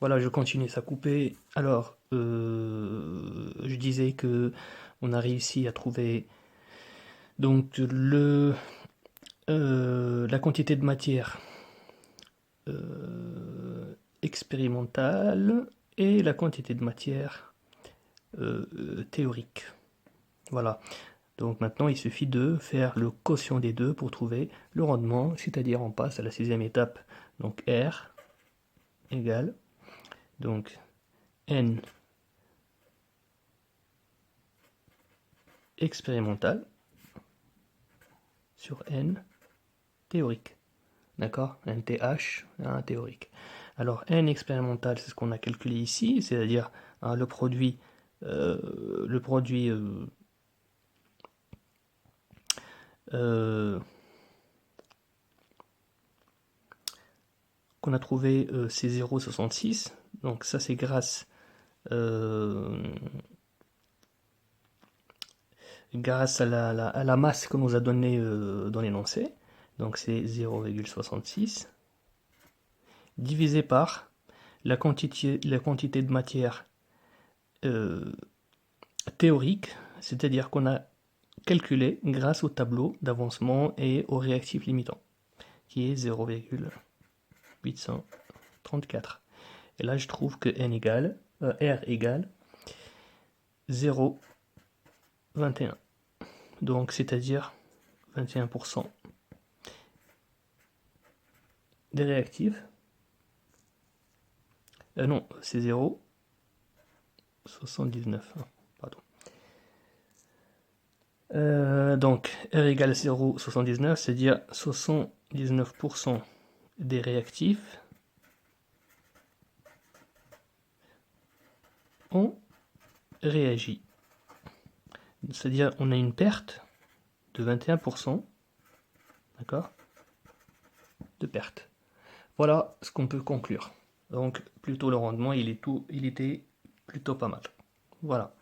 Voilà, je continue à couper. Alors, je disais que on a réussi à trouver donc la quantité de matière expérimentale et la quantité de matière théorique. Voilà. Donc maintenant, il suffit de faire le quotient des deux pour trouver le rendement, c'est-à-dire on passe à la sixième étape. Donc R égale donc N expérimental sur N théorique. D'accord? Un TH, un théorique. Alors, N expérimental, c'est ce qu'on a calculé ici, c'est-à-dire hein, le produit euh, qu'on a trouvé, c'est 0,66. Donc, ça, c'est grâce à la masse que nous a donnée dans l'énoncé. Donc, c'est 0,66 divisé par la quantité de matière théorique, c'est-à-dire qu'on a calculé grâce au tableau d'avancement et au réactif limitant, qui est 0,834. Et là, je trouve que R égale 0,21. Donc, c'est-à-dire 21% des réactifs. Non, c'est 0,79. Pardon. Donc, R égale 0,79, c'est-à-dire 79% des réactifs ont réagi. C'est-à-dire on a une perte de 21%, d'accord, de perte. Voilà ce qu'on peut conclure. Donc plutôt le rendement, il était plutôt pas mal. Voilà.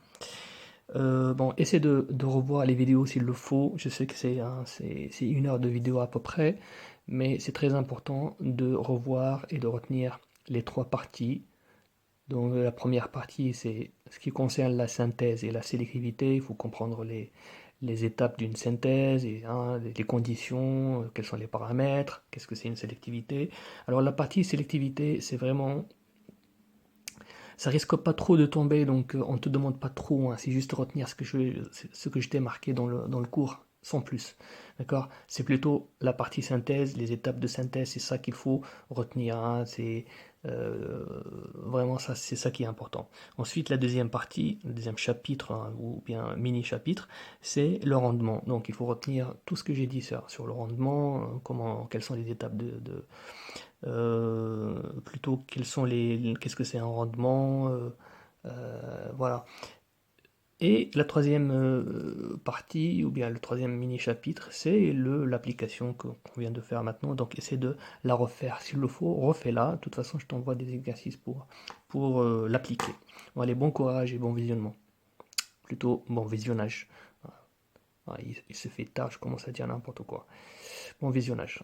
Bon, essayez de revoir les vidéos s'il le faut. Je sais que c'est 1 heure de vidéo à peu près, mais c'est très important de revoir et de retenir les 3 parties. Donc la première partie, c'est ce qui concerne la synthèse et la sélectivité. Il faut comprendre les étapes d'une synthèse, et, hein, les conditions, quels sont les paramètres, qu'est-ce que c'est une sélectivité. Alors la partie sélectivité, c'est vraiment... Ça risque pas trop de tomber, donc on ne te demande pas trop, hein, c'est juste retenir ce que je t'ai marqué dans le cours, sans plus. D'accord? C'est plutôt la partie synthèse, les étapes de synthèse, c'est ça qu'il faut retenir, hein, c'est vraiment ça, c'est ça qui est important. Ensuite, la deuxième partie, le deuxième chapitre, hein, ou bien mini-chapitre, c'est le rendement. Donc il faut retenir tout ce que j'ai dit sur le rendement, quelles sont les étapes plutôt qu'est-ce que c'est un rendement, voilà. Et la troisième partie, ou bien le troisième mini-chapitre, c'est l'application qu'on vient de faire maintenant. Donc essaie de la refaire. S'il le faut, refais-la. De toute façon, je t'envoie des exercices pour l'appliquer. Bon, allez, bon courage et bon visionnement. Plutôt bon visionnage. Ah, il se fait tard, je commence à dire n'importe quoi. Bon visionnage.